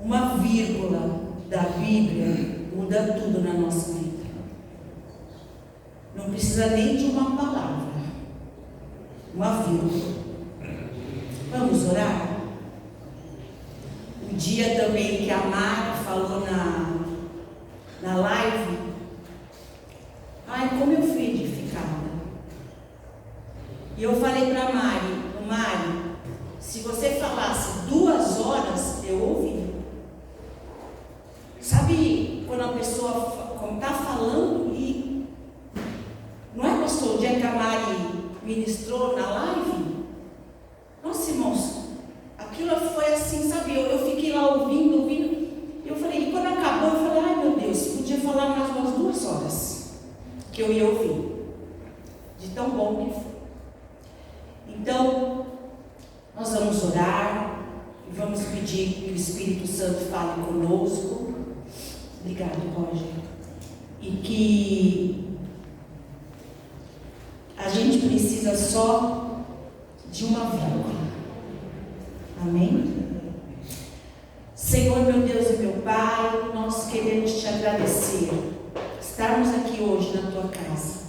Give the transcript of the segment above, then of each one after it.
Uma vírgula da Bíblia muda tudo na nossa vida. Não precisa nem de uma palavra. Uma vírgula. Vamos orar? Um dia também que a Mari falou na live, ai, como eu fui edificada. E eu falei para a Mari, se você falasse 2 horas, eu ouvi. Sabe quando a pessoa está falando e... Não é, pastor, o dia que a Mari ministrou na live? Nossa, irmãos, aquilo foi assim, sabe? Eu fiquei lá ouvindo. E eu falei, e quando acabou, eu falei, ai meu Deus, podia falar mais umas 2 horas que eu ia ouvir. De tão bom que foi. Então, nós vamos orar e vamos pedir que o Espírito Santo fale conosco. Obrigado, Roger. E que a gente precisa só de uma vírgula. Amém? Senhor, meu Deus e meu Pai, nós queremos te agradecer. Estarmos aqui hoje na tua casa.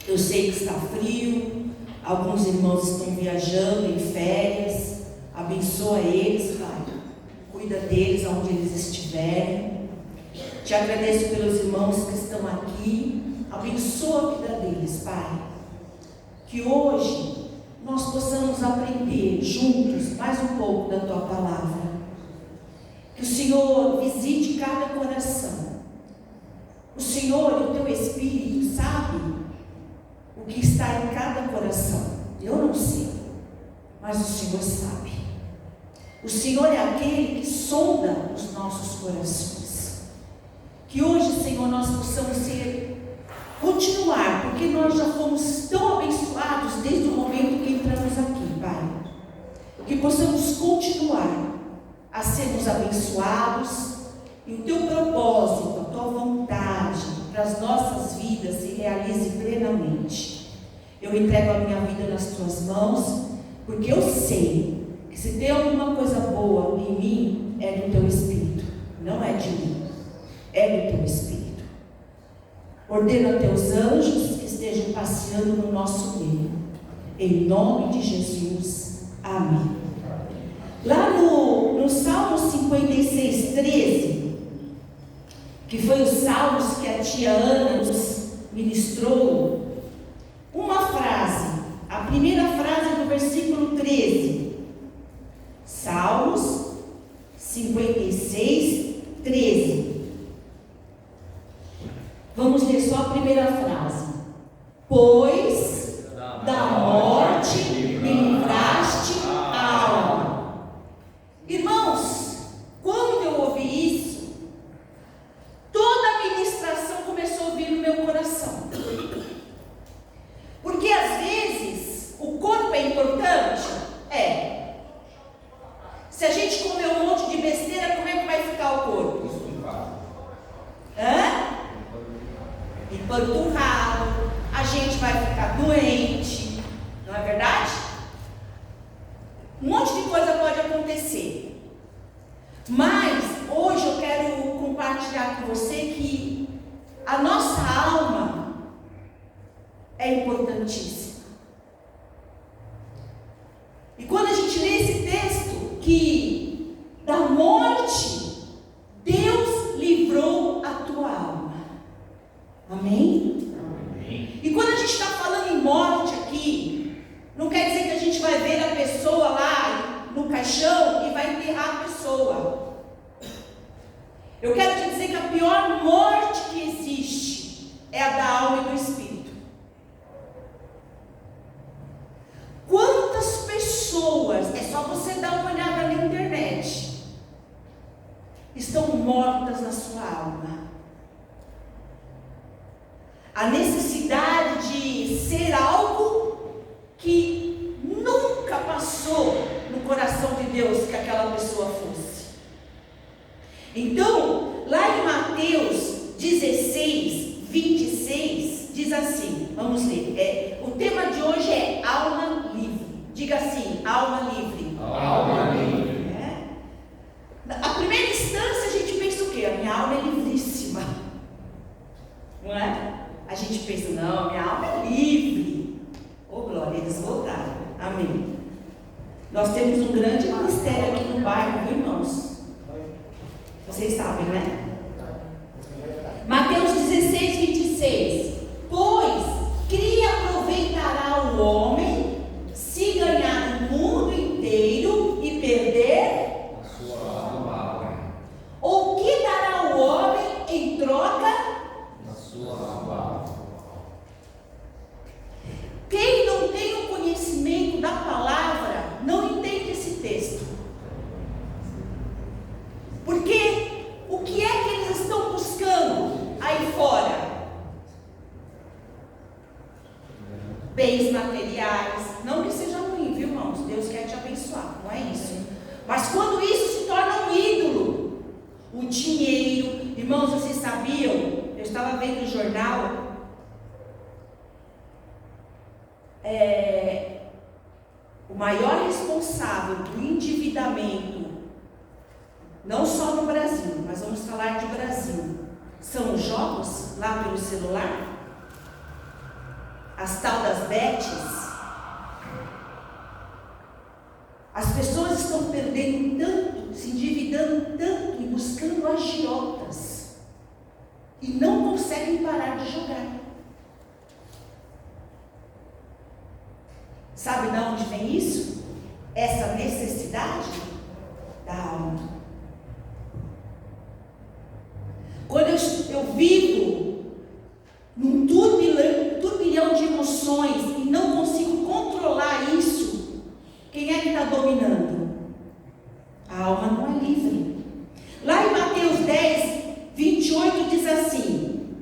Eu sei que está frio, alguns irmãos estão viajando em férias. Abençoa eles, Pai. Cuida deles aonde eles estiverem. Te agradeço pelos irmãos que estão aqui. Abençoa a vida deles, Pai. Que hoje nós possamos aprender juntos mais um pouco da tua palavra. Que o Senhor visite cada coração. O Senhor e o teu Espírito sabe o que está em cada coração. Eu não sei, mas o Senhor sabe. O Senhor é aquele que sonda os nossos corações. Que hoje, Senhor, nós possamos continuar, porque nós já fomos tão abençoados desde o momento que entramos aqui, Pai. Que possamos continuar a sermos abençoados e o teu propósito, a tua vontade para as nossas vidas se realize plenamente. Eu entrego a minha vida nas tuas mãos, porque eu sei que se tem alguma coisa boa em mim, é do teu Espírito, não é de mim, é do teu Espírito. Ordena teus anjos que estejam passeando no nosso meio, em nome de Jesus, amém. Lá no Salmo 56:13, que foi os salmos que a tia Ana nos ministrou, uma frase, a primeira frase do versículo 13, Salmos 56:13. Vamos ler só a primeira frase. Pois da morte me livraste a alma. Irmãos, quando eu ouvi isso, toda a ministração começou a vir no meu coração. Porque às vezes o corpo é importante? É. Se a gente comer um monte de besteira, como é que vai ficar o corpo? Empanturrado, a gente vai ficar doente, não é verdade? Um monte de coisa pode acontecer. Mas hoje eu quero compartilhar com você que a nossa alma é importantíssima. E quando a gente lê esse texto, que da morte Deus livrou a tua alma. Amém? Amém? E quando a gente está falando em morte aqui, não quer dizer que a gente vai ver a pessoa lá no caixão e vai enterrar a pessoa. Eu quero te dizer que a pior morte que existe é a da alma e do espírito. Quantas pessoas, é só você dar uma olhada na internet, estão mortas na sua alma? A necessidade de ser algo que nunca passou no coração de Deus que aquela pessoa fosse. Então, lá em Mateus 16:26, diz assim, vamos ler, o tema de hoje é alma livre. Diga assim, alma livre. Alma livre. A primeira barco, viu, irmãos? Vocês sabem, né? Mateus 16, 26. Pois que aproveitará o homem se ganhar o mundo inteiro e perder a sua alma? Ou que dará o homem em troca A sua alma. Quem não tem o conhecimento da palavra não entende esse texto. Porque o que é que eles estão buscando aí fora? Bens materiais. Não que seja ruim, viu, irmãos? Deus quer te abençoar, não é isso. Mas quando isso se torna um ídolo, o dinheiro. Irmãos, vocês sabiam? Eu estava vendo no jornal. O maior responsável do endividamento, não só no Brasil, mas vamos falar de Brasil, são os jogos lá pelo celular, as tal das bets. As pessoas estão perdendo tanto, se endividando tanto e buscando agiotas e não conseguem parar de jogar. Sabe de onde vem isso? Essa necessidade da alma. Quando eu vivo num turbilhão de emoções e não consigo controlar isso, quem é que está dominando? A alma não é livre. Lá em Mateus 10, 28 diz assim: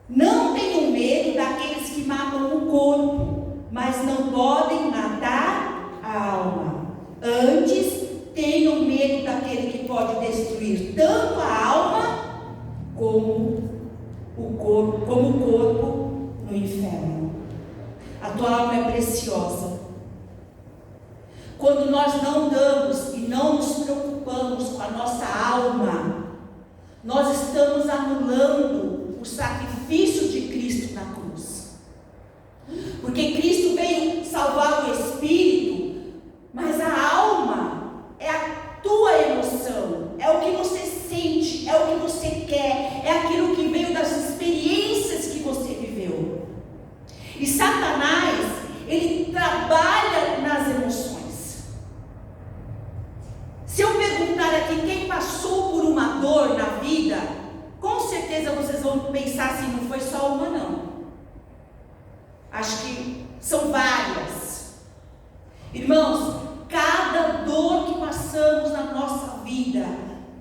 não tenham medo daqueles que matam o corpo, mas não podem matar a alma. Antes, tenham medo daquele que pode destruir tanto a alma como o corpo no inferno. A tua alma é preciosa. Quando nós não damos e não nos preocupamos com a nossa alma, nós estamos anulando o sacrifício de Cristo na cruz. Porque Cristo veio salvar o espírito, mas a alma é a tua emoção, é o que você sente, é o que você quer, é aquilo que veio das experiências que você viveu. E Satanás, ele trabalha nas emoções. Se eu perguntar aqui quem passou por uma dor na vida, com certeza vocês vão pensar assim, não foi só uma não. Acho que são várias. Irmãos, cada dor que passamos na nossa vida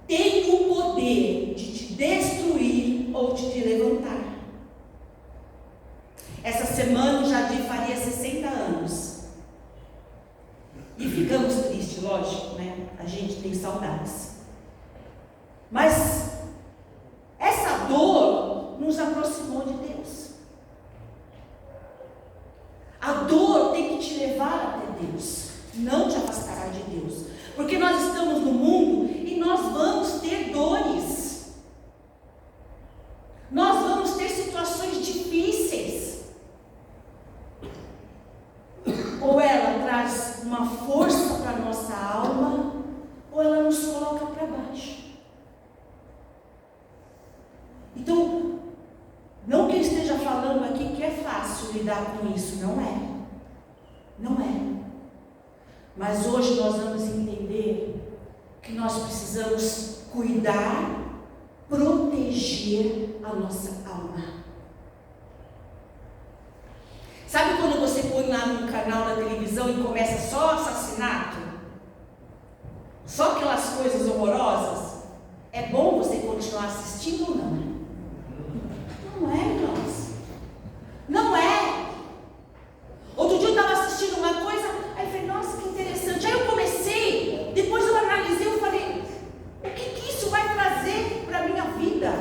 tem o poder de te destruir ou de te levantar. Essa semana o Jadir faria 60 anos. E ficamos tristes, lógico, né? A gente tem saudades. Mas essa dor nos aproximou de Deus. A dor tem que te levar até Deus, não te afastará de Deus. Porque nós estamos no mundo e nós vamos ter dores. Nós vamos ter situações difíceis. Ou ela traz uma força para a nossa alma, ou ela nos coloca para baixo. Então, não que eu esteja falando aqui que é fácil lidar com isso, não é. Não é. Mas hoje nós vamos entender que nós precisamos cuidar, proteger a nossa alma. Sabe quando você põe lá num canal da televisão e começa só assassinato? Só aquelas coisas horrorosas? É bom você continuar assistindo ou não? Não é, irmãos. Não é. Outro dia eu estava assistindo uma coisa, aí eu falei, nossa, que interessante. Aí eu comecei, depois eu analisei, eu falei, o que isso vai trazer para a minha vida?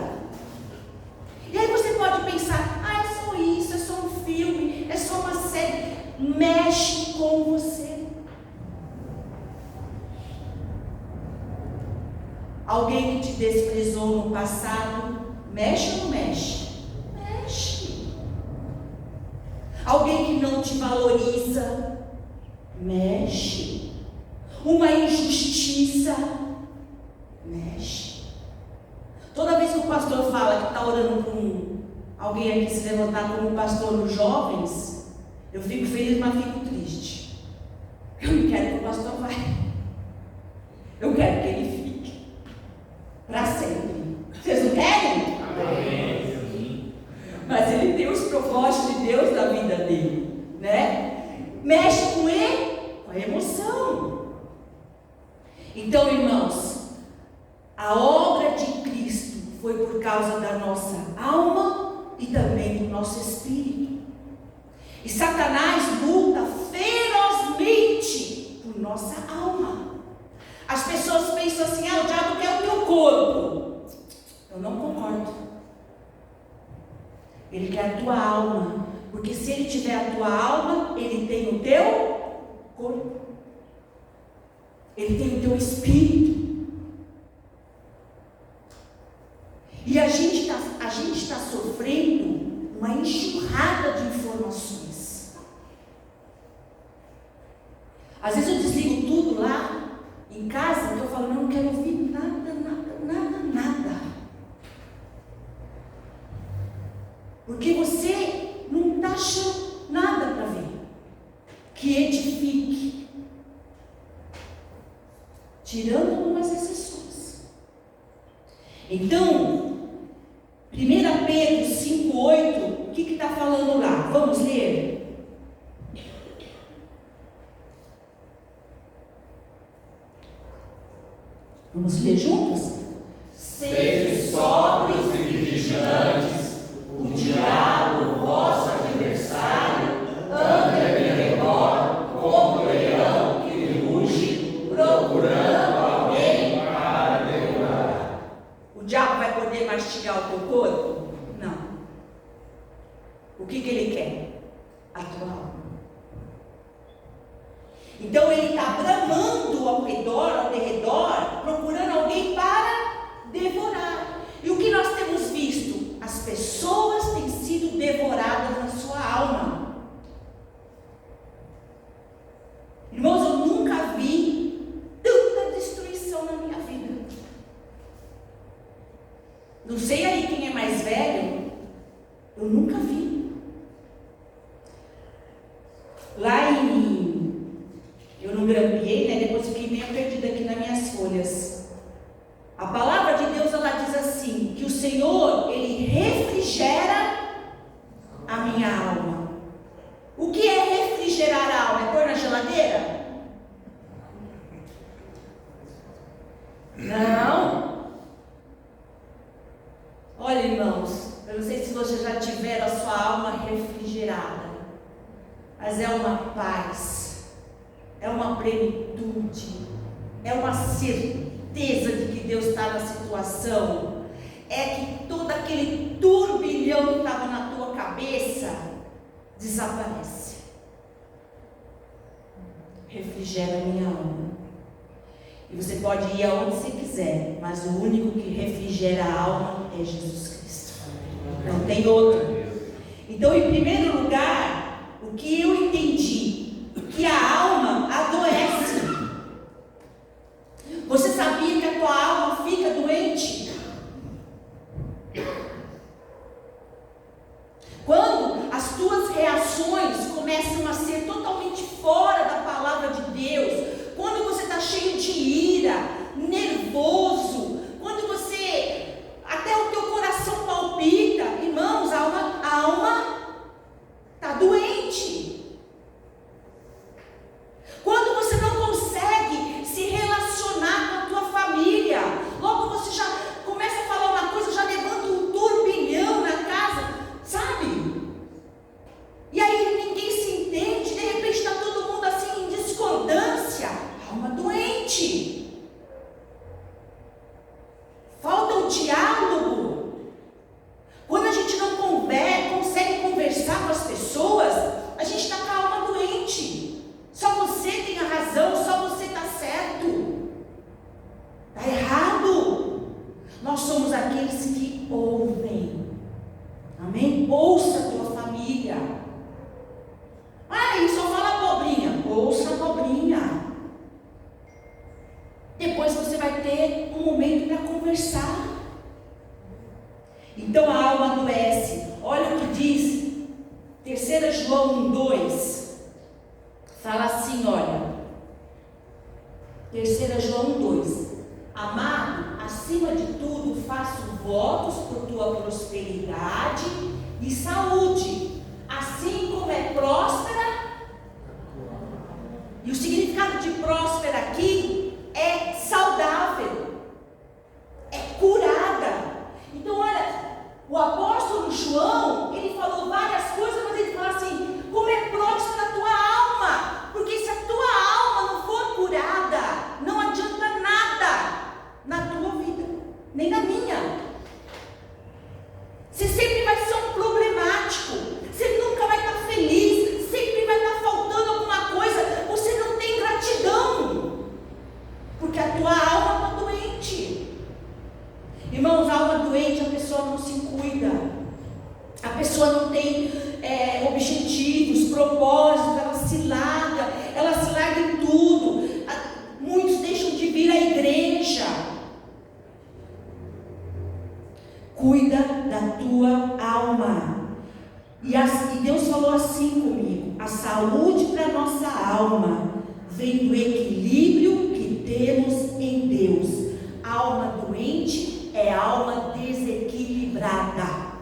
E aí você pode pensar, é só isso, é só um filme, é só uma série. Mexe com você. Alguém que te desprezou no passado, mexe ou não mexe? Mexe. Alguém que não te valoriza, mexe. uma injustiça, mexe. Toda vez que o pastor fala que está orando por alguém aqui se levantar como pastor nos jovens, eu fico feliz, mas fico triste. Eu não quero que o pastor vá. Eu quero que ele fique para sempre. Vocês não querem? Amém. Mas ele tem os propósitos de Deus na vida dele, né? Mexe com ele, com a emoção. Então, irmãos, a obra de Cristo foi por causa da nossa alma e também do nosso espírito. E Satanás luta ferozmente por nossa alma. As pessoas pensam assim: o diabo quer o teu corpo. Eu não concordo. Ele quer a tua alma, porque se ele tiver a tua alma, ele tem o teu corpo, ele tem o teu espírito. E a gente está sofrendo uma enxurrada de informações. Às vezes eu desligo tudo lá em casa, que eu falo: não quero ouvir nada. Porque você não está achando nada para ver que edifique, tirando algumas exceções. Então, 1 Pedro 5,8, o que está falando lá? Vamos ler? Vamos ler juntos? Sede sóbrios e vigilantes. O diabo, vosso adversário, anda em redor como leão que ruge, procurando alguém para devorar. O diabo vai poder mastigar o teu corpo? Não. O que ele quer? A tua alma. Então ele está bramando ao derredor, procurando alguém para devorar. E o que nós temos visto? As pessoas têm sido devoradas na sua alma. Irmãos, eu nunca vi tanta destruição na minha vida. Não sei aí quem é mais velho, eu nunca vi. Lá eu não grampeei, né? Depois fiquei meio perdida aqui nas minhas folhas. A palavra de Deus, ela diz assim, que o Senhor, Ele refrigera a minha alma. O que é refrigerar a alma? É pôr na geladeira? Não. Olha, irmãos, eu não sei se vocês já tiveram a sua alma refrigerada, mas é uma paz, é uma plenitude, é uma certeza de que Deus está na situação. É que todo aquele turbilhão que estava na tua cabeça desaparece. Refrigera a minha alma. E você pode ir aonde você quiser, mas o único que refrigera a alma é Jesus Cristo. Não tem outro. Então, em primeiro lugar, o que eu entendi? Que a alma adoece. Você sabia que a tua alma fica doente? Quando as tuas reações começam a ser totalmente fora da palavra de Deus, quando você está cheio de ira, nervoso, quando você, até o teu coração palpita, irmãos, a alma está doente. Quando você não consegue se relacionar com a tua família, logo você já começa a falar uma coisa, já levanta um turbilhão na casa, sabe? E aí ninguém se entende, de repente está todo mundo assim em discordância, alma doente. Falta o diálogo. Quando a gente não consegue conversar com as pessoas, a gente está com a alma doente. Só você tem a razão, só você está certo. Está errado. Nós somos aqueles que ouvem. Amém? Ouça a tua família. Ele só fala abobrinha. Ouça a abobrinha. vai ter um momento para conversar. Então a alma adoece. Olha o que diz 3 João 1:2. Fala assim, olha. 3 João 2. Amado, acima de tudo, faço votos por tua prosperidade e saúde, assim como é próspera. E o significado de próspera aqui é saudável, é curada. Então, olha, o apóstolo João, ele falou várias coisas, mas ele fala assim: como é próspera a tua alma, porque se a tua alma não for curada, não adianta nada na tua vida, nem na minha. Você sempre vai ser um problemático, você nunca vai estar feliz, sempre vai estar faltando alguma coisa, você não tem gratidão, porque a tua alma está doente. Irmãos, a alma doente, a pessoa não se cuida, a pessoa não tem objetivos, propósitos, ela se larga em tudo. Muitos deixam de vir à igreja. Cuida da tua alma. E Deus falou assim comigo: a saúde para nossa alma vem do equilíbrio que temos em Deus. A alma doente é alma desequilibrada.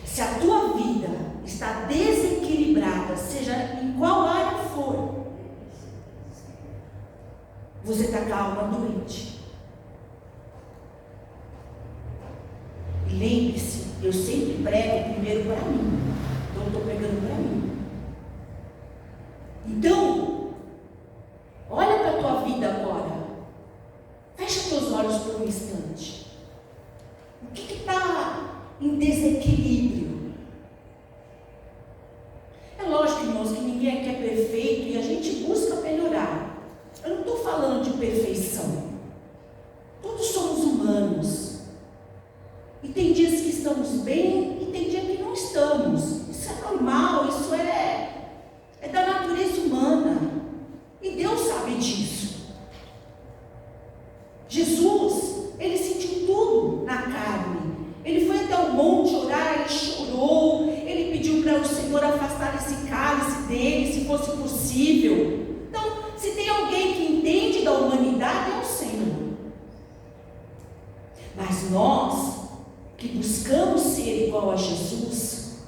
Se a tua vida está desequilibrada, seja em qual área for, você está com a alma doente. E lembre-se, eu sempre prego primeiro para mim. Então eu estou pregando para mim. Então, olha para a tua vida agora. Fecha teus olhos por um instante. O que está em desequilíbrio? É lógico, irmãos, que ninguém aqui é perfeito e a gente busca melhorar. Eu não estou falando de perfeição. Todos somos humanos. E tem dias que estamos bem e tem dia que não estamos. Isso é normal, isso é da natureza humana. E Deus sabe disso. Jesus, ele sentiu tudo na carne. Ele foi até o monte orar, ele chorou, ele pediu para o Senhor afastar esse cálice dele, se fosse possível. Então, se tem alguém que entende da humanidade, é o Senhor. Mas nós, que buscamos ser igual a Jesus,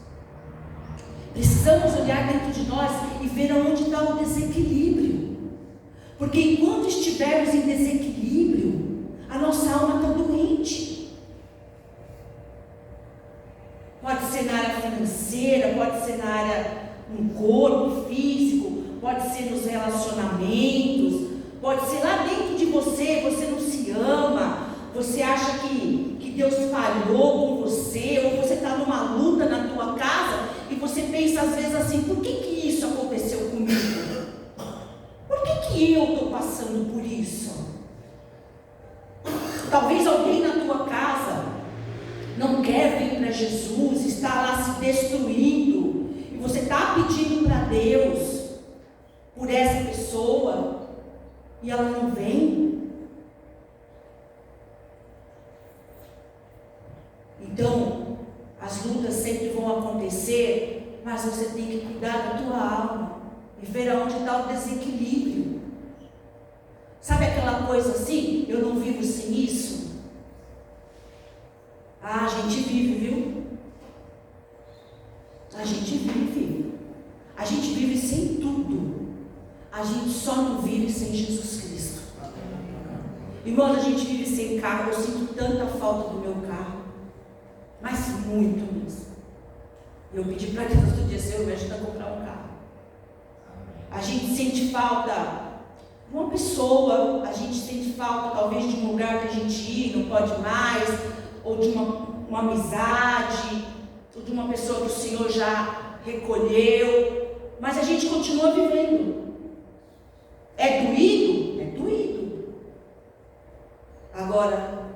precisamos olhar dentro de nós e ver aonde está o desequilíbrio. Porque enquanto estivermos em desequilíbrio, a nossa alma está doente. Pode ser na área financeira, pode ser na área no corpo físico, pode ser nos relacionamentos, pode ser lá dentro de você, você não se ama, você acha que Deus falhou com você, ou você está numa luta na tua casa, e você pensa às vezes assim: por que isso aconteceu comigo? Por que eu estou passando por isso? Talvez alguém na tua casa não quer vir para Jesus, está lá se destruindo, e você está pedindo para Deus por essa pessoa, e ela não vem. Então, as lutas sempre vão acontecer, mas você tem que cuidar da tua alma e ver aonde está o desequilíbrio. Sabe aquela coisa assim: eu não vivo sem isso? Ah, a gente vive, viu? A gente vive. A gente vive sem tudo. A gente só não vive sem Jesus Cristo. Irmãos, a gente vive sem carro. Eu sinto tanta falta do meu carro. Mas muito mesmo. Eu pedi para Deus todo dia: Senhor, me ajuda a comprar um carro. A gente sente falta de uma pessoa, a gente sente falta talvez de um lugar que a gente ir, não pode mais, ou de uma amizade, ou de uma pessoa que o Senhor já recolheu, mas a gente continua vivendo. É doído? É doído. Agora,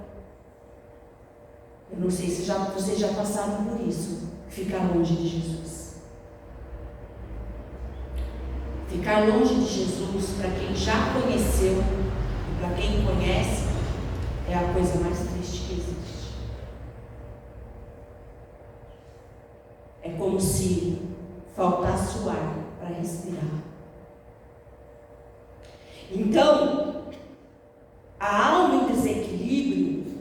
eu não sei se vocês já passaram por isso, ficar longe de Jesus. Ficar longe de Jesus, para quem já conheceu, coisa mais triste que existe. É como se faltasse o ar para respirar. Então, a alma em desequilíbrio,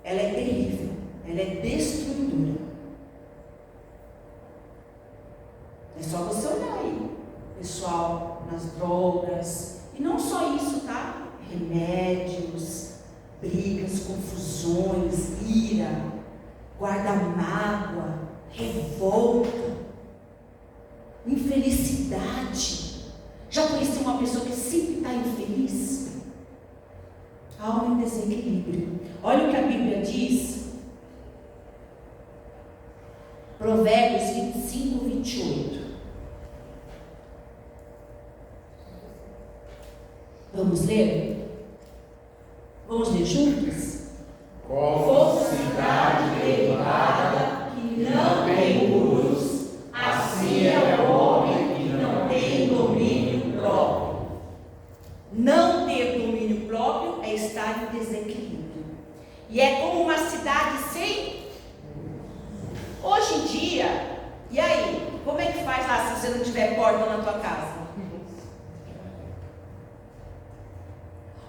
ela é terrível, ela é destruidora. É só você olhar aí, pessoal, nas drogas, e não só isso, tá? Remédios, brigas, confusões, ira, guarda-mágoa, revolta, infelicidade. Já conheci uma pessoa que sempre está infeliz? Alma em desequilíbrio. Olha o que a Bíblia diz. Provérbios 25, 28. Vamos ler? Vamos ler juntos? Como cidade derribada que não tem muros, assim é o homem que não tem domínio próprio. Não ter domínio próprio é estar em desequilíbrio. E é como uma cidade sem... Hoje em dia, e aí? Como é que faz lá se você não tiver porta na tua casa?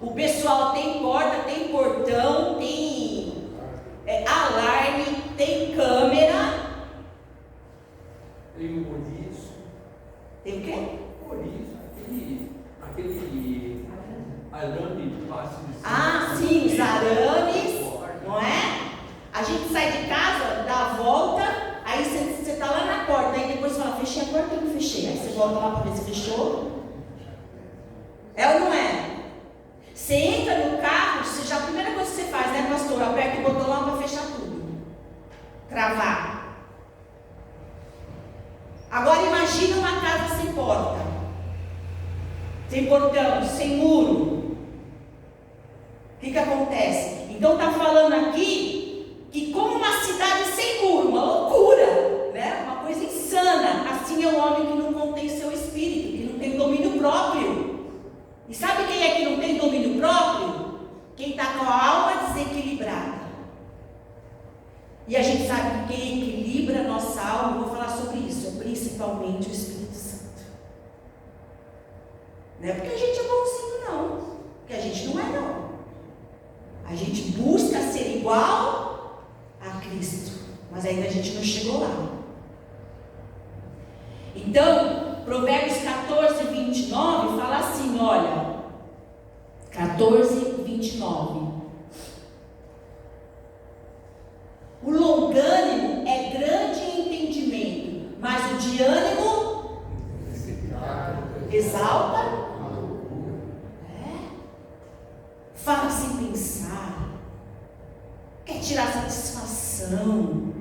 O pessoal tem porta, tem portão, tem alarme, tem câmera. Tem o roliço. Tem o quê? Roliço, aquele arame fácil de ser. Ah, sim, os arames, não é? A gente sai de casa, dá a volta, aí você está lá na porta, aí depois você fala, fechei a porta ou não fechei? Aí você volta lá para ver se fechou. É ou não é? Você entra no carro, a primeira coisa que você faz, né, pastor? Aperta o botão lá para fechar tudo. Travar. Agora imagina uma casa sem porta, sem portão, sem muro. O que acontece? Então está falando aqui que como uma cidade sem muro, uma loucura, né? Uma coisa insana. Assim é o homem que não contém seu espírito, que não tem domínio próprio. E sabe quem é que não tem domínio próprio? Quem está com a alma desequilibrada. E a gente sabe que quem equilibra a nossa alma, eu vou falar sobre isso, é principalmente o Espírito Santo. Não é porque a gente é bonzinho, não. Porque a gente não é, não. A gente busca ser igual a Cristo, mas ainda a gente não chegou lá. Então, Provérbios 14, 29 fala assim, olha, 14, 29. O longânimo é grande em entendimento, mas o de ânimo exalta. Fala sem pensar, quer tirar satisfação,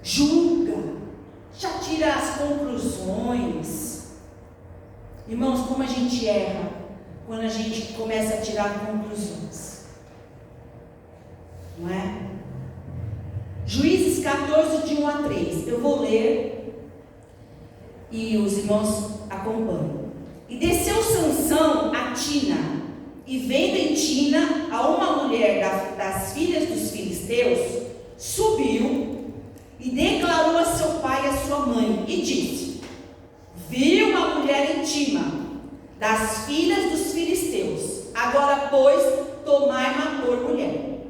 julga, já tira as conclusões. Irmãos, como a gente erra quando a gente começa a tirar conclusões, não é? Juízes 14, de 1 a 3. Eu vou ler e os irmãos acompanham. E desceu Sansão a Tina, e vendo em Tina a uma mulher das filhas dos filisteus, subiu e declarou a seu pai e a sua mãe, e disse: vi uma mulher em Tima, das filhas dos filisteus, agora pois tomai-ma por mulher.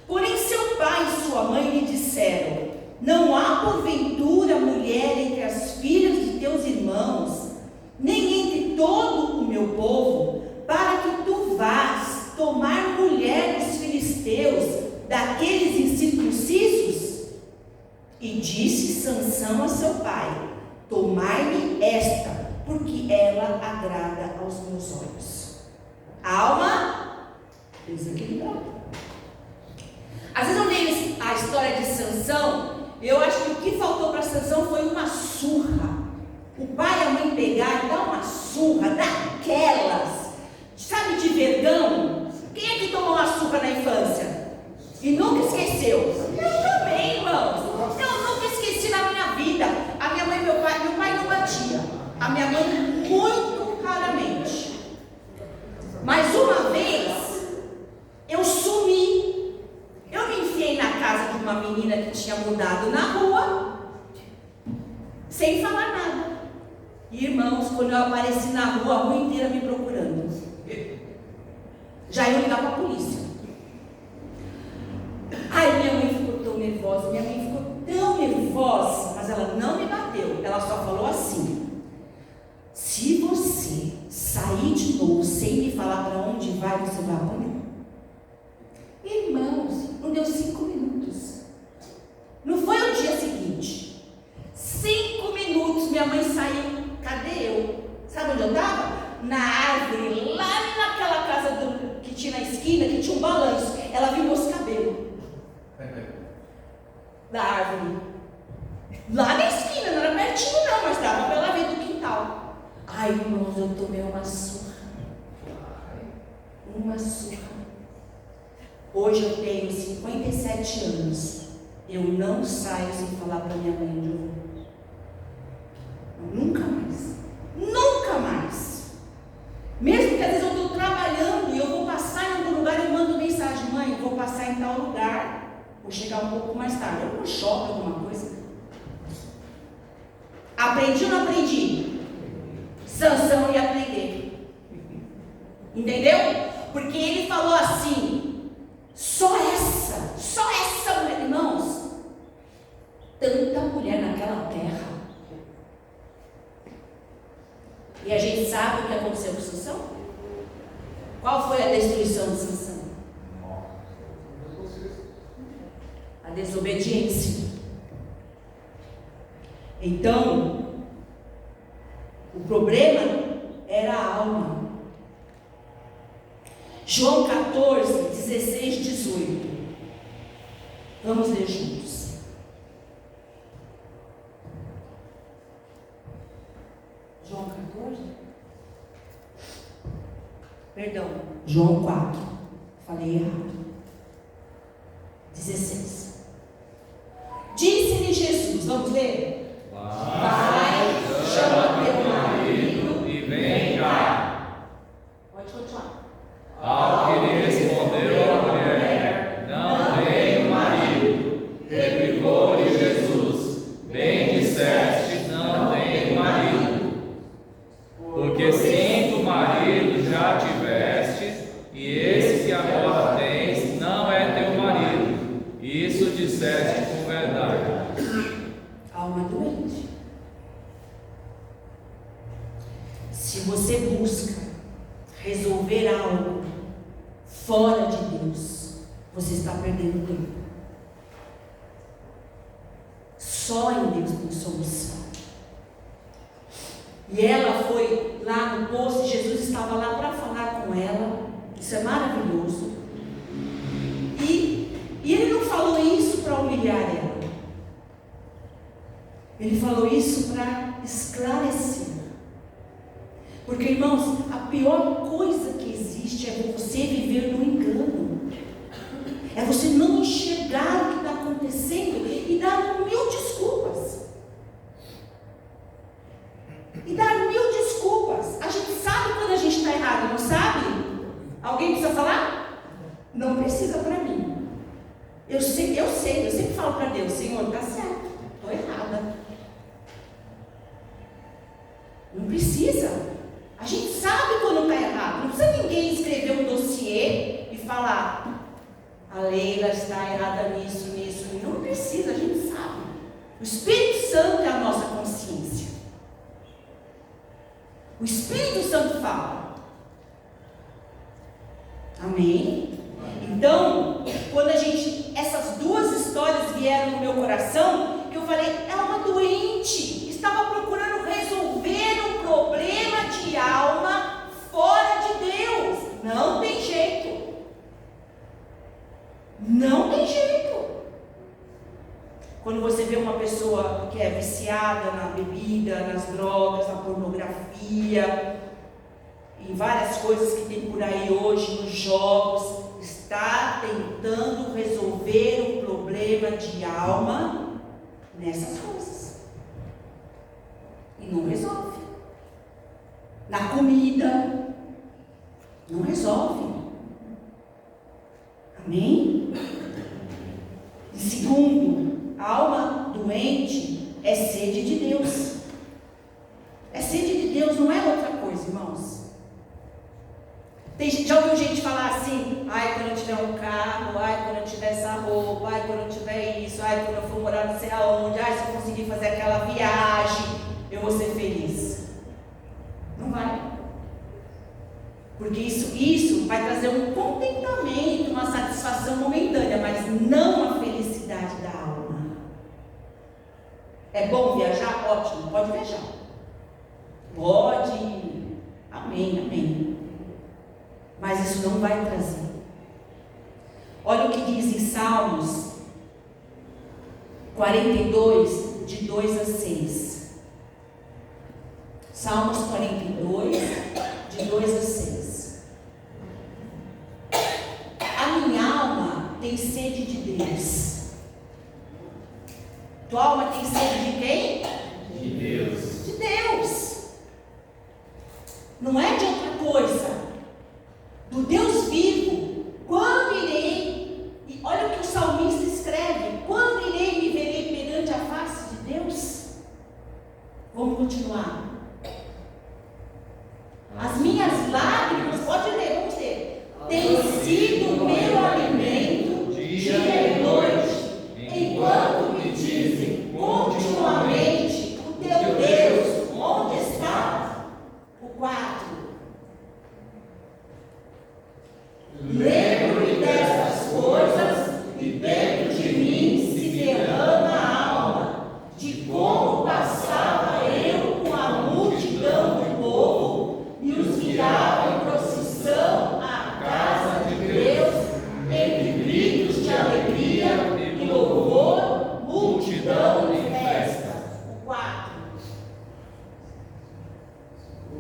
Porém seu pai e sua mãe lhe disseram: não há porventura mulher entre as filhas de teus irmãos, nem entre todo o meu povo, para que tu vás tomar mulher dos filisteus, daqueles incircuncisos? E disse Sansão a seu pai: tomai-me esta, porque ela agrada aos meus olhos. Alma desequilibrada. Às vezes eu leio a história de Sansão, eu acho que o que faltou para Sansão foi uma surra. O pai e a mãe pegaram e dá uma surra daquelas, sabe, de vergão. Quem é que tomou uma surra na infância e nunca esqueceu? Eu também, irmãos. Eu nunca esqueci na minha vida. A minha mãe e meu pai não batia. A minha mãe muito raramente. Mas uma vez sem falar nada. Irmãos, quando eu apareci na rua, a rua inteira me procurando. Já ia ligar para a polícia. Ai, minha mãe ficou tão nervosa, mas ela não me bateu. Ela só falou assim: se você sair de novo sem me falar para onde vai, você vai apanhar. Irmãos, não deu 5 minutos. Não foi o dia seguinte. 5 minutos, minha mãe saiu. Cadê eu? Sabe onde eu estava? Na árvore, lá naquela casa que tinha na esquina, que tinha um balanço. Ela viu meus cabelos da árvore. Lá na esquina, não era pertinho não, mas dava para ela ver do quintal. Ai, irmãos, eu tomei uma surra. Uma surra. Hoje eu tenho 57 anos. Eu não saio sem falar para minha mãe onde eu vou. Nunca mais. Nunca mais. Mesmo que às vezes eu estou trabalhando e eu vou passar em algum lugar, eu mando mensagem: mãe, eu vou passar em tal lugar. Vou chegar um pouco mais tarde. Eu vou no shopping, alguma coisa. Aprendi ou não aprendi? Sansão ia aprender. Entendeu? Porque ele falou assim: só essa mulher. Irmãos, tanta mulher naquela terra. E a gente sabe o que aconteceu com Sansão? Qual foi a destruição de Sansão? A desobediência. Então, o problema era a alma. João 14, 16, 18. Vamos ler juntos. João 14? Perdão, João 4. Falei errado. 16. Disse-lhe Jesus, vamos ler? Vai, chama teu marido e vem cá. Pode continuar. Ao que lhe respondeu a mulher: não tenho marido. Replicou-lhe Jesus: bem disseste, não tenho marido. Porque 5 maridos já tiveste, e esse que agora tens não é teu marido. Isso disseste com verdade. Alma doente. Se você busca resolver algo fora de Deus, você está perdendo tempo. Só em Deus tem solução. E ela foi lá no poço, Jesus estava lá para falar com ela. Isso é maravilhoso. E ele não falou isso para humilhar ela. Ele falou isso para esclarecer. Porque, irmãos, a pior coisa que existe é você viver no engano. É você não enxergar o que está acontecendo e dar 1000 desculpas. A gente sabe quando a gente está errado, não sabe? Alguém precisa falar? Não precisa para mim. Eu sempre falo para Deus: Senhor, está certo, estou errada. Não precisa. A gente sabe quando está errado. Não precisa ninguém escrever um dossiê e falar: a Leila está errada nisso. Não precisa, a gente sabe. O Espírito Santo é a nossa consciência. O Espírito Santo fala. Amém? Então, quando essas 2 histórias vieram no meu coração, que eu falei: é uma doente, estava procurando resolver um problema de alma fora de Deus. Não tem jeito. Não tem jeito. Quando você vê uma pessoa que é viciada na bebida, nas drogas, na pornografia, em várias coisas que tem por aí hoje, nos jogos, está tentando resolver um problema de alma nessas coisas. E não resolve. Na comida, não resolve. Amém? E segundo, a alma doente é sede de Deus. É sede de Deus, não é outra coisa, irmãos. Já ouviu gente falar assim: ai, quando eu tiver um carro, ai, quando eu tiver essa roupa, ai, quando eu tiver isso, ai, quando eu for morar não sei aonde, ai, se eu conseguir fazer aquela viagem, eu vou ser feliz. Não vai. Porque isso vai trazer um contentamento, uma satisfação momentânea, mas não a felicidade da alma. É bom viajar? Ótimo, pode viajar. Pode. Amém, amém. Mas isso não vai trazer. Olha o que diz em Salmos 42, de 2 a 6. Salmos 42, de 2 a 6. A minha alma tem sede de Deus. Tua alma tem sede de quem? De Deus. De Deus. Não é de outra coisa. Do Deus vivo. Quando irei, e olha o que o salmista escreve: quando irei me verei perante a face de Deus? Vamos continuar. As minhas lágrimas, pode ler, vamos ler. Tem sido meu alimento dia e noite, enquanto me dizem continuamente: o teu Deus, onde está? O 4. Lembro-me dessas coisas e dentro de mim se derrama a alma, de como passava eu com a multidão do povo e os guiava em procissão à casa de Deus, entre gritos de alegria e louvor, multidão e festa. O 4.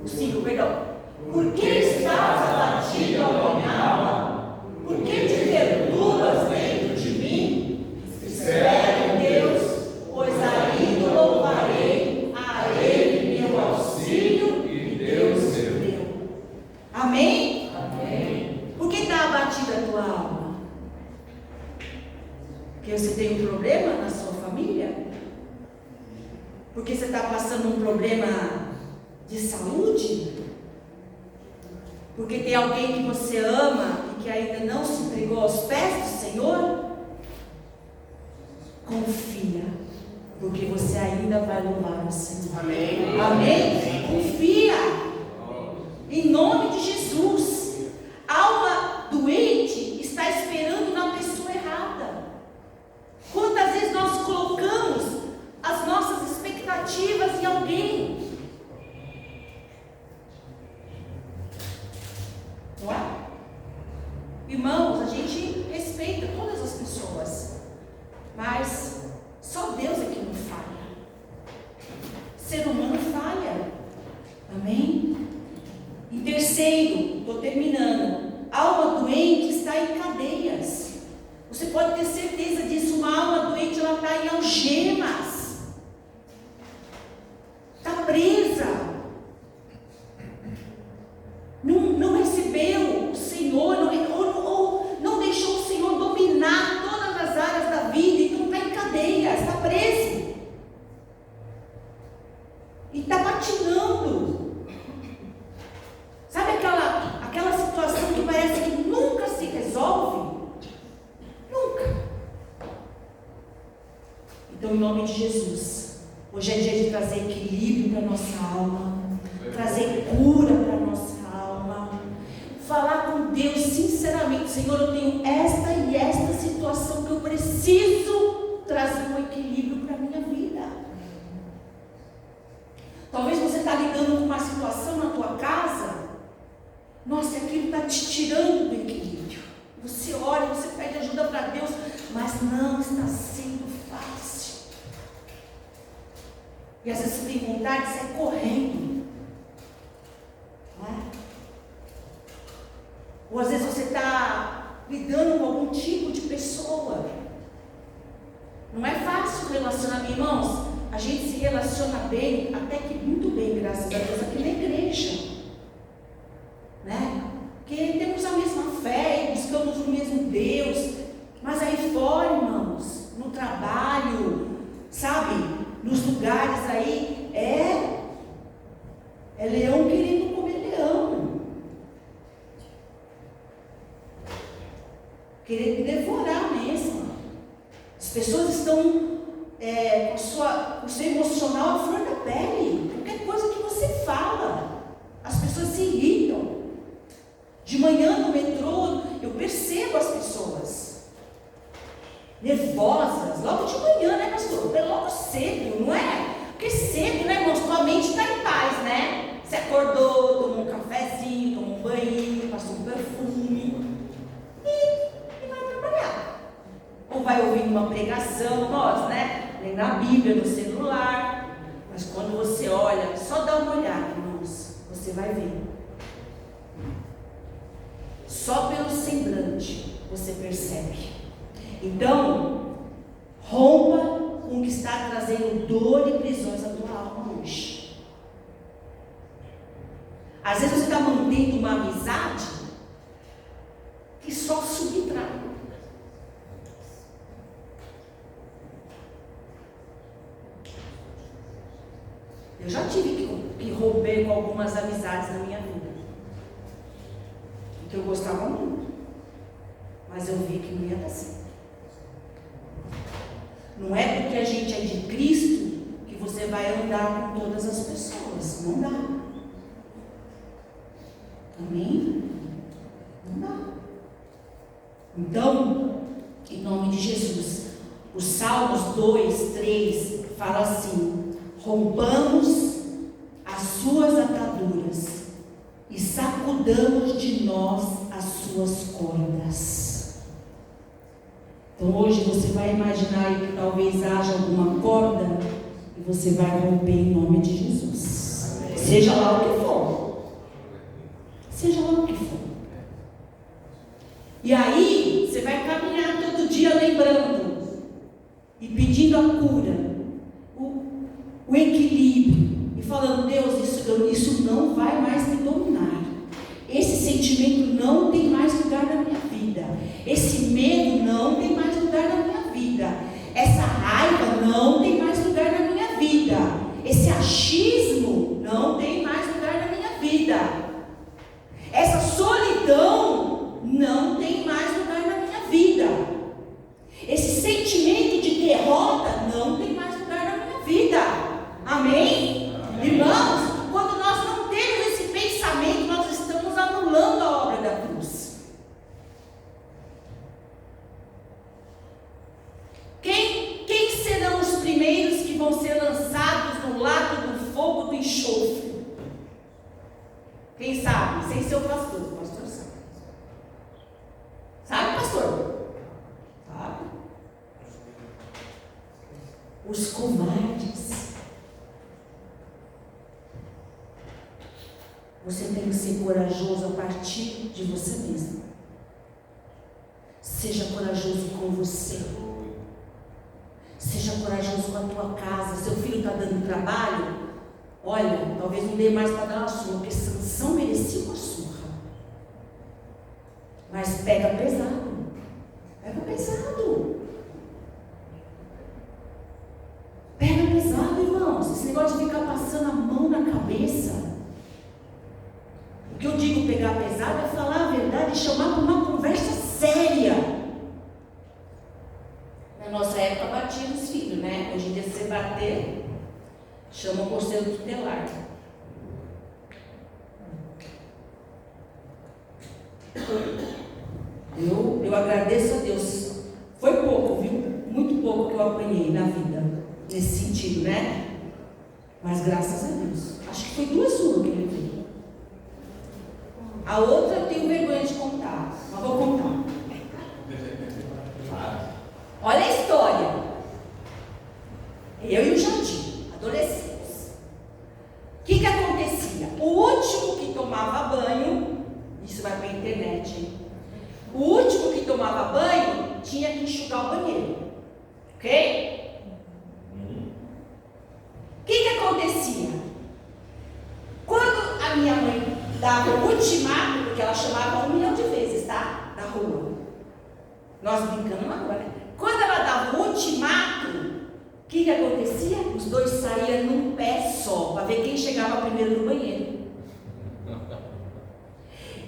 O 5, perdão. Por que estás abatido, ó minha alma? Por que te perturbas dentro de mim? Espera em Deus, pois ainda louvarei a Ele meu auxílio e Deus meu. Amém? Amém. Por que está abatida a tua alma? Porque você tem um problema na sua família? Porque você está passando um problema de saúde? Porque tem alguém que você ama e que ainda não se entregou aos pés do Senhor? Confia, porque você ainda vai louvar o Senhor. Amém. Amém? Confia, em nome de Jesus. Alma doente está esperando na pessoa errada. Quantas vezes nós colocamos as nossas expectativas em alguém? Não é? Irmãos, a gente respeita todas as pessoas, mas só Deus é que não falha. Ser humano falha. Amém? Em terceiro, estou terminando. Alma doente está em cadeias. Você pode ter certeza disso. Uma alma doente, ela está em algemas. Está presa. Não recebeu o Senhor, ou não deixou o Senhor dominar todas as áreas da vida, então está em cadeias, está preso. E está patinando. Sabe aquela situação que parece que nunca se resolve? Nunca. Então, em nome de Jesus, hoje é dia de trazer equilíbrio para a nossa alma, trazer cura para a nossa alma, falar com Deus sinceramente: Senhor, eu tenho esta e esta situação que eu preciso trazer um equilíbrio para a minha vida. Talvez você está lidando com uma situação na tua casa, nossa, aquilo está te tirando do equilíbrio. Você ora, você pede ajuda para Deus, mas não está sendo fácil. E às vezes você tem vontade de sair correndo. Não é? Ou às vezes você está lidando com algum tipo de pessoa. Não é fácil relacionar, irmãos. A gente se relaciona bem, até que muito bem, graças a Deus, aqui na igreja. Né? Porque temos a mesma fé e buscamos o mesmo Deus. Mas aí fora, irmãos, no trabalho, sabe? Nos lugares lugares aí é leão querendo comer leão, querendo devorar mesmo. As pessoas estão com o seu emocional à flor da pele. Qualquer coisa que você fala, as pessoas se irritam. De manhã no metrô, eu percebo as pessoas nervosas, logo de manhã, né, pastor? É logo cedo, não é? Porque cedo, né, irmãos? Tua mente está em paz, né? Você acordou, tomou um cafezinho, tomou um banho, passou um perfume e vai trabalhar. Ou vai ouvir uma pregação, nós, né? Lendo a Bíblia no celular. Mas quando você olha, só dá uma olhada, irmãos, você vai ver. Só pelo semblante você percebe. Então, rompa com o que está trazendo dor e prisões à tua alma hoje. Às vezes você está mantendo uma amizade que só subtrai. Eu já tive que romper com algumas amizades na minha vida, que eu gostava muito, mas eu vi que não ia dar certo. Não é porque a gente é de Cristo que você vai andar com todas as pessoas. Não dá. Amém? Não dá. Então, em nome de Jesus, os Salmos 2, 3 fala assim: rompamos as suas ataduras e sacudamos de nós as suas cordas. Então hoje você vai imaginar aí que talvez haja alguma corda e você vai romper em nome de Jesus. Seja lá o que for. Seja lá o que for. E aí você vai caminhar todo dia lembrando e pedindo a cura, o equilíbrio, e falando: Deus, isso não vai mais me dominar. Esse sentimento não tem mais lugar na minha vida. Esse medo não tem mais lugar na minha vida. Essa raiva não tem mais lugar na minha vida. Esse achismo não tem mais lugar na minha vida. Essa solidão não tem mais lugar na minha vida. Esse sentimento de derrota não tem mais lugar na minha vida. Amém? Irmãos, quando nós não temos esse pensamento, nós estamos anulando a obra da cruz. Quem serão os primeiros que vão ser lançados no lago do fogo do enxofre? Quem sabe? Sem ser o pastor. O pastor sabe. Sabe, pastor? Sabe? Os covardes. Você tem que ser corajoso a partir de você mesmo. Seja corajoso com você. Seja corajoso com a tua casa. Seu filho está dando trabalho? Olha, talvez não dê mais para dar uma surra, porque Sansão merecia uma surra. Mas pega pesado. Pega pesado. Pega pesado, irmãos. Esse negócio de ficar passando a mão na cabeça. O que eu digo pegar pesado é falar a verdade e chamar para uma conversa séria. Na nossa época batia nos filhos, né? Hoje em dia, se você bater, chama o conselho tutelar. Eu agradeço a Deus. Foi pouco, viu? Muito pouco que eu apanhei na vida, nesse sentido, né? Mas graças a Deus. Acho que foi 2 surras que ele deu. A outra eu tenho vergonha de contar, mas vou contar. Olha a história. Eu e o Jardim, adolescentes. O que acontecia? O último que tomava banho, isso vai para a internet, hein? O último que tomava banho tinha que enxugar o banheiro. Ok? O que acontecia? Quando a minha mãe dava o ultimato, porque ela chamava 1 milhão de vezes, tá? Na rua. Nós brincando na rua, né? Quando ela dava o ultimato, O que acontecia? Os dois saíam num pé só, para ver quem chegava primeiro no banheiro.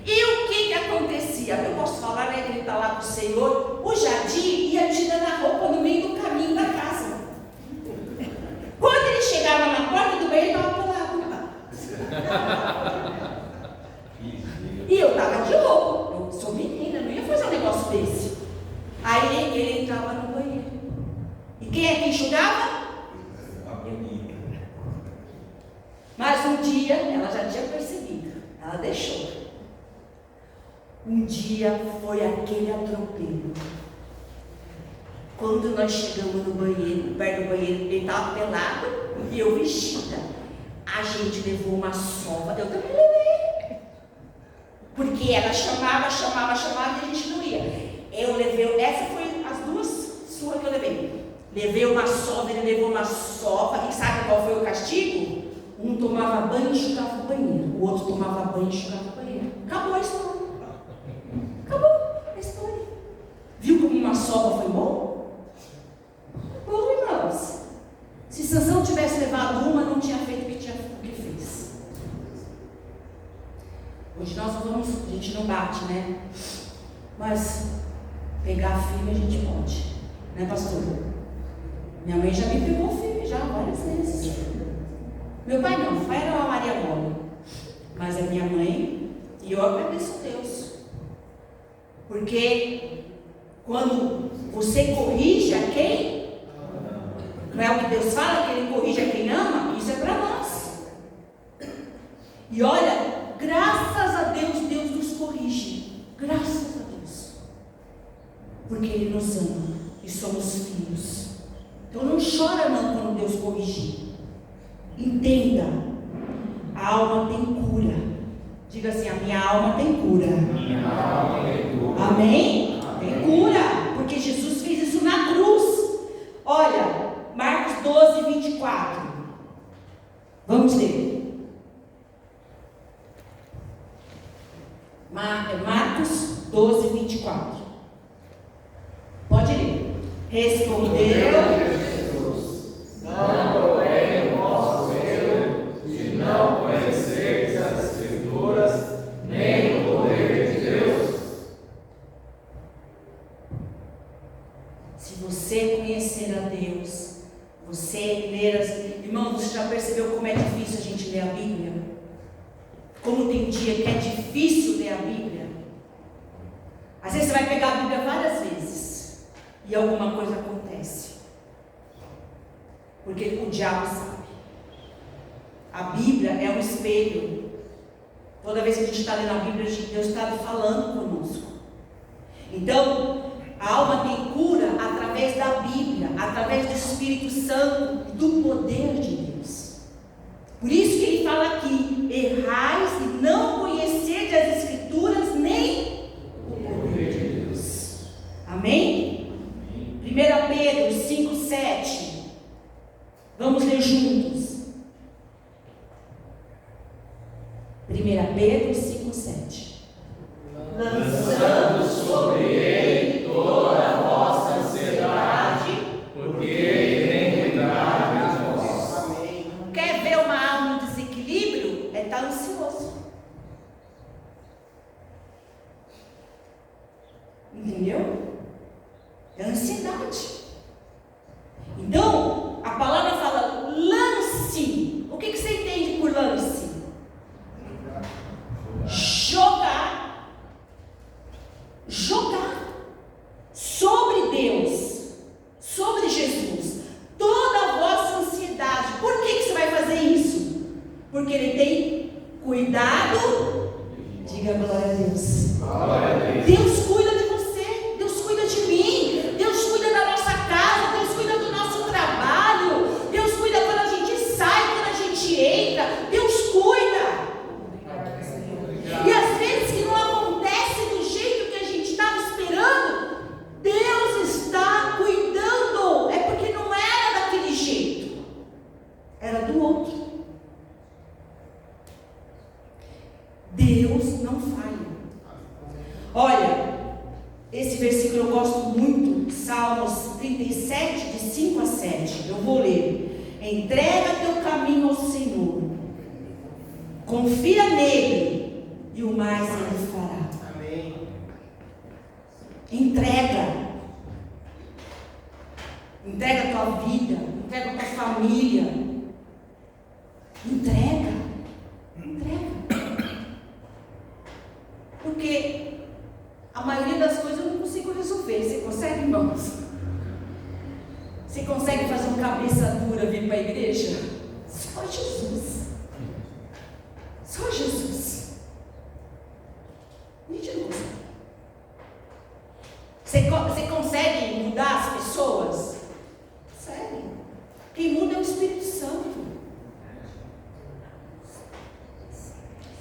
E o que acontecia? Eu posso falar, né, que ele está lá com o Senhor. O Jardim ia tirando a roupa no meio do caminho da casa. Quando ele chegava na porta do banheiro, ele estava pelado. E eu estava de roupa. Eu sou menina, não ia fazer um negócio desse. Aí ele entrava no banheiro. E quem é que enxugava? Mas um dia, ela já tinha percebido. Ela deixou. Um dia foi aquele atropelo. Quando nós chegamos no banheiro, perto do banheiro, ele estava pelado e eu vestida. A gente levou uma sova, eu também levei. Porque ela chamava e a gente não ia. Eu levei, essa foi as duas suas que eu levei. Levei uma sova, ele levou uma sova. E sabe qual foi o castigo? Um tomava banho e enxugava o banheiro. O outro tomava banho e enxugava o banheiro. Acabou a história. Acabou a história. Viu como uma sova foi bom? Bom, irmãos. Se Sansão tivesse levado uma, não tinha feito o que fez. Hoje nós vamos, a gente não bate, né? Mas pegar firme a gente pode. Né, pastor? Minha mãe já me pegou firme já várias vezes. Meu pai não, meu pai era uma Maria Mole. Mas a minha mãe, e eu agradeço a Deus. Porque quando você corrige a quem? Não é o que Deus fala, que Ele corrige a quem ama? Isso é para nós. E olha, graças a Deus, Deus nos corrige. Graças a Deus. Porque Ele nos ama e somos filhos. Então não chora não quando Deus corrigir. Entenda, a alma tem cura. Diga assim, a minha alma tem cura. Minha alma tem cura. Amém? Tem cura, porque Jesus fez isso na cruz. Olha, Marcos 12, 24. Vamos ler. Marcos 12, 24. Pode ler. Respondeu Jesus: não provém o vosso erro de não conheceres as Escrituras, nem o poder de Deus. Se você conhecer a Deus, você ler as... Irmão, você já percebeu como é difícil a gente ler a Bíblia? Como tem dia que é difícil ler a Bíblia? Às vezes você vai pegar a Bíblia várias vezes e alguma coisa acontece. Porque o diabo sabe. A Bíblia é um espelho. Toda vez que a gente está lendo a Bíblia, Deus está falando conosco. Então, a alma tem cura através da Bíblia, através do Espírito Santo, do poder de Deus. Por isso que ele fala aqui: errais e não conhecerdes as Escrituras, nem o poder de Deus. Amém? 1 Pedro 5, 7. Vamos ler juntos. 1 Pedro 5, 7. Lançando sobre ele toda a vossa ansiedade, porque ele tem cuidado de vós. Quer ver uma alma em desequilíbrio? É estar ansioso. Entendeu? É ansiedade. Então, a palavra fala lance. O que você entende por lance? Jogar. Jogar sobre Deus, sobre Jesus, toda a vossa ansiedade. Por que você vai fazer isso? Porque Ele tem cuidado. Diga glória a Deus. Glória a Deus. Deus cuida de você, Deus cuida de mim, Deus cuida da nossa casa, Deus cuida do nosso trabalho, Deus cuida quando a gente sai, quando a gente entra, Deus cuida. E às vezes que não acontece do jeito que a gente estava esperando, Deus está cuidando. É porque não era daquele jeito, era do outro. Deus não falha. Olha, Esse versículo eu gosto muito, Salmos 37, de 5 a 7. Eu vou ler. Entrega teu caminho ao Senhor, confia nele, e o mais ele fará. Amém. Entrega a tua vida, entrega a tua família, entrega, porque a maioria das coisas eu não consigo resolver. Você consegue, irmãos? Você consegue fazer um cabeça dura vir para a igreja? Só Jesus. Só Jesus. A gente não consegue. Você consegue mudar as pessoas? Sério? Quem muda é o Espírito Santo.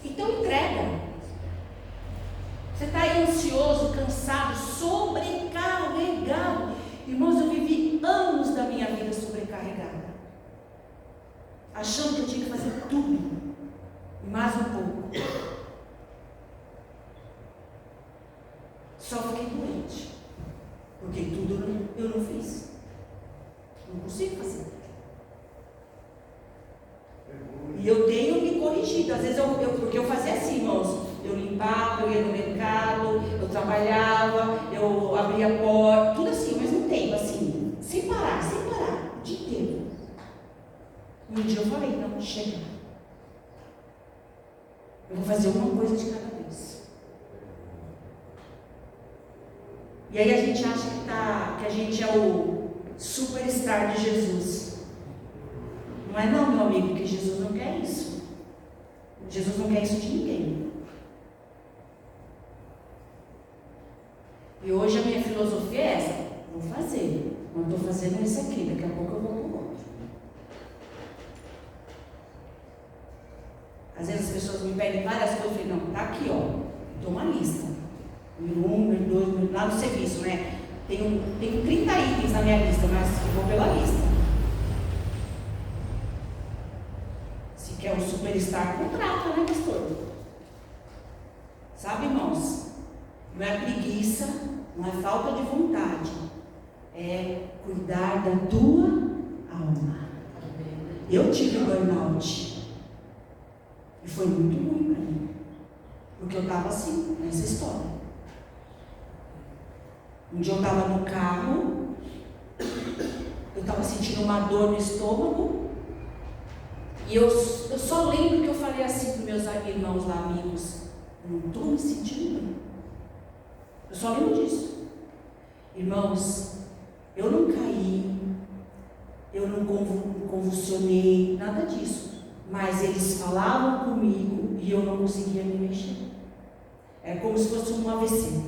Então entrega. Você está aí ansioso, cansado, sobrecarregado. Irmãos, eu vivi anos da minha vida sobrecarregada, achando que eu tinha que fazer tudo e mais um pouco. Só fiquei doente, porque tudo eu não fiz. Não consigo fazer. E eu tenho me corrigido. Às vezes porque eu fazia assim, irmãos. Eu limpava, eu ia no mercado, eu trabalhava, eu abria a porta, tudo assim, ao mesmo tempo, assim, sem parar, o dia inteiro. Um dia eu falei, não, chega. Eu vou fazer uma coisa de cada vez. E aí a gente acha que a gente é o superstar de Jesus. Não é não, meu amigo, porque Jesus não quer isso. Jesus não quer isso de ninguém. E hoje a minha filosofia é essa: vou fazer, não estou fazendo isso aqui, daqui a pouco eu vou para o outro. Às vezes as pessoas me pedem várias coisas, eu falei, não, tá aqui, ó, estou uma lista. Número 1, número 2, número... lá no serviço, né? Tenho 30 itens na minha lista, mas eu vou pela lista. Se quer um superstar, contrata, né, pastor? Sabe, irmãos? Não é preguiça, não é falta de vontade, é cuidar da tua alma. Eu tive burnout e foi muito ruim para mim, porque eu estava assim, nessa história. Um dia eu estava no carro, eu estava sentindo uma dor no estômago, e eu só lembro que eu falei assim para meus irmãos lá, amigos: eu não estou me sentindo bem. Eu só lembro disso. Irmãos, eu não caí, eu não convulsionei, nada disso. Mas eles falavam comigo e eu não conseguia me mexer. É como se fosse um AVC,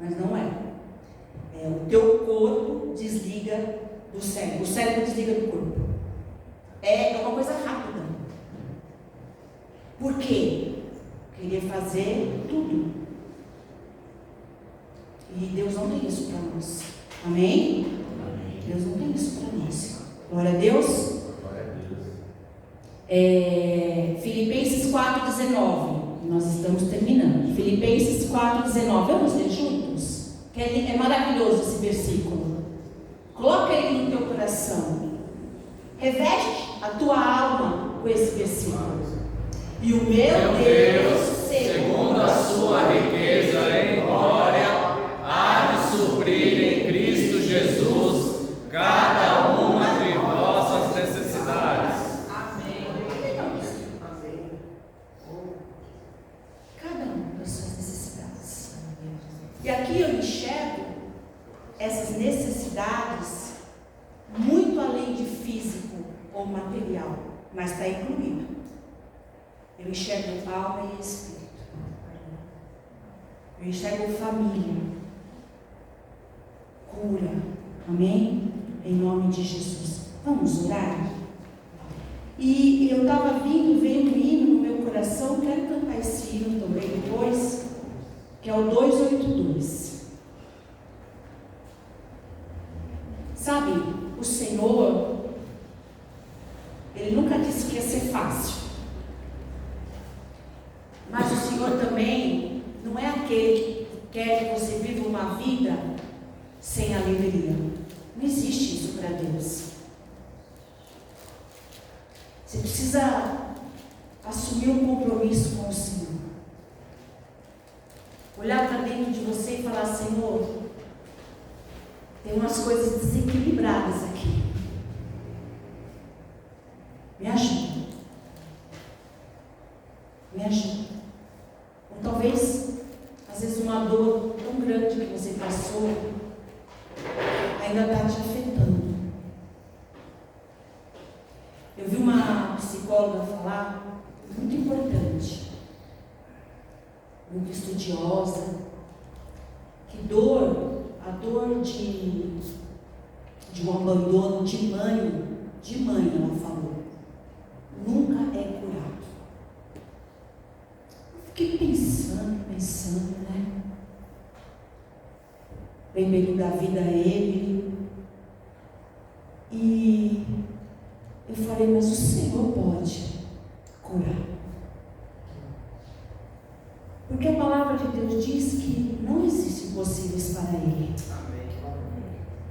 mas não é. O teu corpo desliga do cérebro, o cérebro desliga do corpo. É uma coisa rápida. Por quê? Queria fazer tudo. E Deus não tem isso para nós. Amém? Amém? Deus não tem isso para nós. Glória a Deus. Glória a Deus. Filipenses 4,19. Nós estamos terminando. Filipenses 4,19. Vamos ler juntos? É maravilhoso esse versículo. Coloca ele no teu coração. Reveste a tua alma com esse versículo. E o meu Deus, segundo a sua riqueza em glória, há de suprir em Cristo Jesus cada uma de vossas necessidades. Amém. Cada uma das suas necessidades. E aqui eu enxergo essas necessidades muito além de físico ou material, mas está incluído. Eu enxergo alma e espírito. Eu enxergo família, cura, amém? Em nome de Jesus. Vamos orar? E eu estava veio um hino no meu coração, quero cantar esse hino também depois, que é o 282. Sabe, o Senhor, Ele nunca disse que ia ser fácil. Mas o Senhor também não é aquele que quer que você viva uma vida vida sem alegria. Não existe isso para Deus. Você precisa assumir um compromisso com o Senhor. Olhar para dentro de você e falar: Senhor, tem umas coisas desequilibradas aqui. Me ajuda. Me ajuda. Ou talvez, às vezes, uma dor tão grande que você passou ainda está te afetando. Eu vi uma psicóloga falar, muito importante, muito estudiosa, que a dor de um abandono de mãe, ela falou, nunca é curado. Eu fiquei pensando, né? Lembrei da vida a ele, e eu falei: mas o Senhor pode curar. Porque a palavra de Deus diz que não existem impossíveis para Ele.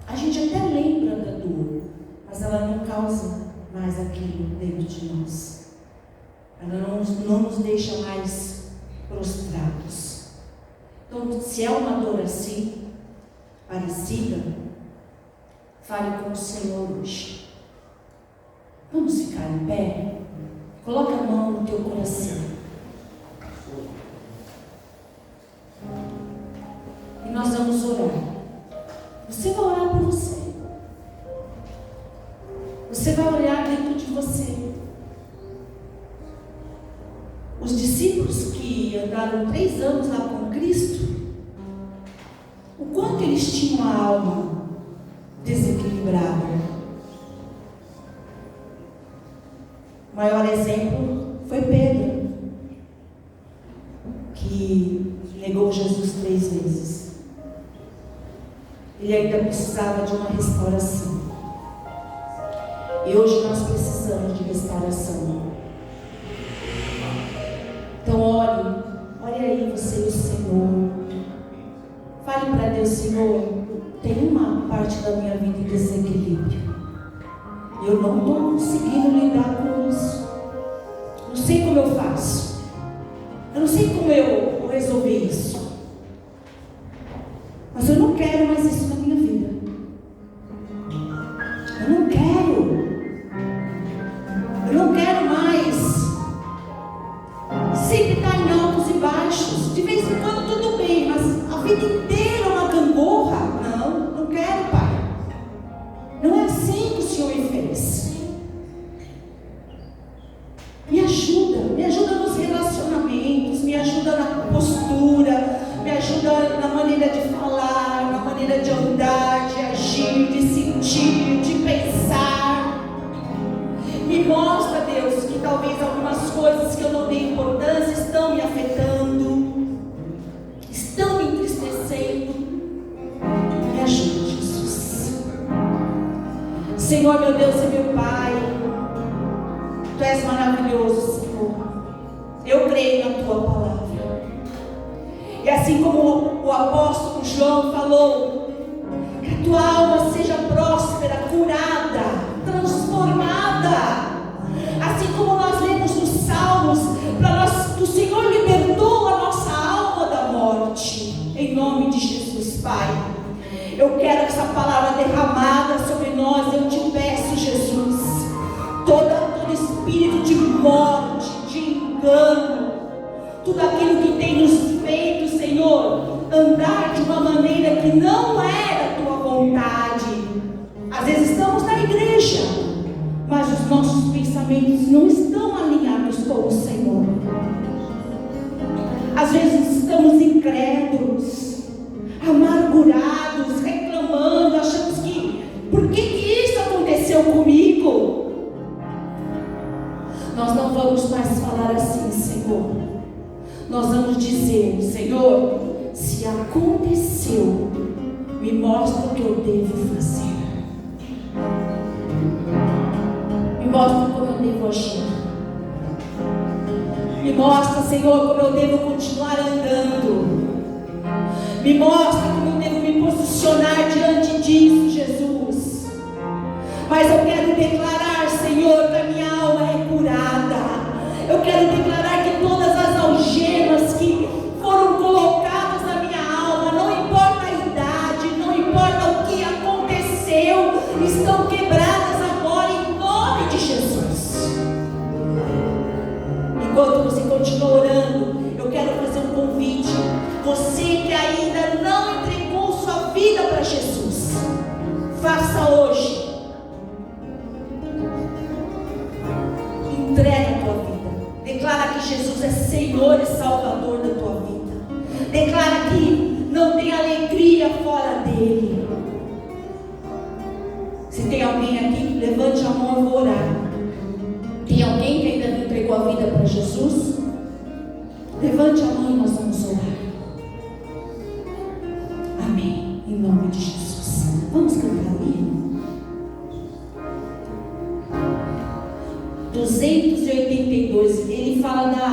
A gente até lembra da dor, mas ela não causa mais aquilo dentro de nós. Ela não nos deixa mais prostrados. Então, se é uma dor assim, parecida, fale com o Senhor hoje. Vamos ficar em pé? Coloca a mão no teu coração. E nós vamos orar. Você vai orar por você. Você vai olhar dentro de você. Os discípulos que andaram 3 anos lá com Cristo, o quanto eles tinham a alma desequilibrada. O maior exemplo foi Pedro, que negou Jesus 3 vezes. Ele ainda precisava de uma restauração. E hoje nós precisamos de restauração. Então ore aí você e o Senhor. Fale para Deus: Senhor, tem uma parte da minha vida em desequilíbrio. Eu não estou conseguindo lidar com isso. Não sei como eu faço. Eu não sei como eu vou resolver isso. Mas eu não quero mais isso na minha vida. Eu não quero. Eu não quero mais sempre estar em altos e baixos. De vez em quando tudo bem, mas a vida inteira uma gangorra. Não quero, Pai. Não é assim que o Senhor me fez. Me ajuda nos relacionamentos, me ajuda na postura, me ajuda na maneira de falar, na maneira de andar, de agir, de sentir, de pensar. Me mostra, Deus, que talvez algumas coisas que eu não dei importância estão me afetando, estão me entristecendo. Me ajuda, Jesus. Senhor, meu Deus e meu Pai, Tu és maravilhoso, Senhor. Eu creio na Tua palavra. E assim como o apóstolo João falou, que a tua alma seja próspera, curada, transformada. Assim como nós lemos nos Salmos, o Senhor libertou a nossa alma da morte. Em nome de Jesus, Pai. Eu quero essa palavra derramada sobre nós. Eu te peço, Jesus, todo espírito de morte, de engano, tudo aquilo que tem nos feito, Senhor, andar de uma maneira que não é da Tua vontade. Às vezes estamos na igreja, mas os nossos pensamentos não estão alinhados com o Senhor. Às vezes estamos incrédulos, amargurados, reclamando, achamos que por que isso aconteceu comigo? Nós não vamos mais falar assim, Senhor. Nós vamos dizer: Senhor, se aconteceu, me mostra o que eu devo fazer. Me mostra como eu devo agir. Me mostra, Senhor, como eu devo continuar andando. Me mostra como eu devo me Mas eu quero declarar, Senhor, que a minha alma é curada. Eu quero declarar que todas as algemas que foram colocadas na minha alma, não importa a idade, não importa o que aconteceu, estão quebradas agora em nome de Jesus. Enquanto você continua orando, eu quero fazer um convite. Você que ainda não entregou sua vida para Jesus, faça hoje. Entrega a tua vida. Declara que Jesus é Senhor e Salvador da tua vida. Declara que não tem alegria fora dele. Se tem alguém aqui, levante a mão, eu vou orar. Tem alguém que ainda não entregou a vida para Jesus? Levante a mão e nós vamos orar. Amém. Em nome de Jesus. Vamos cantar o hino. 282, ele fala da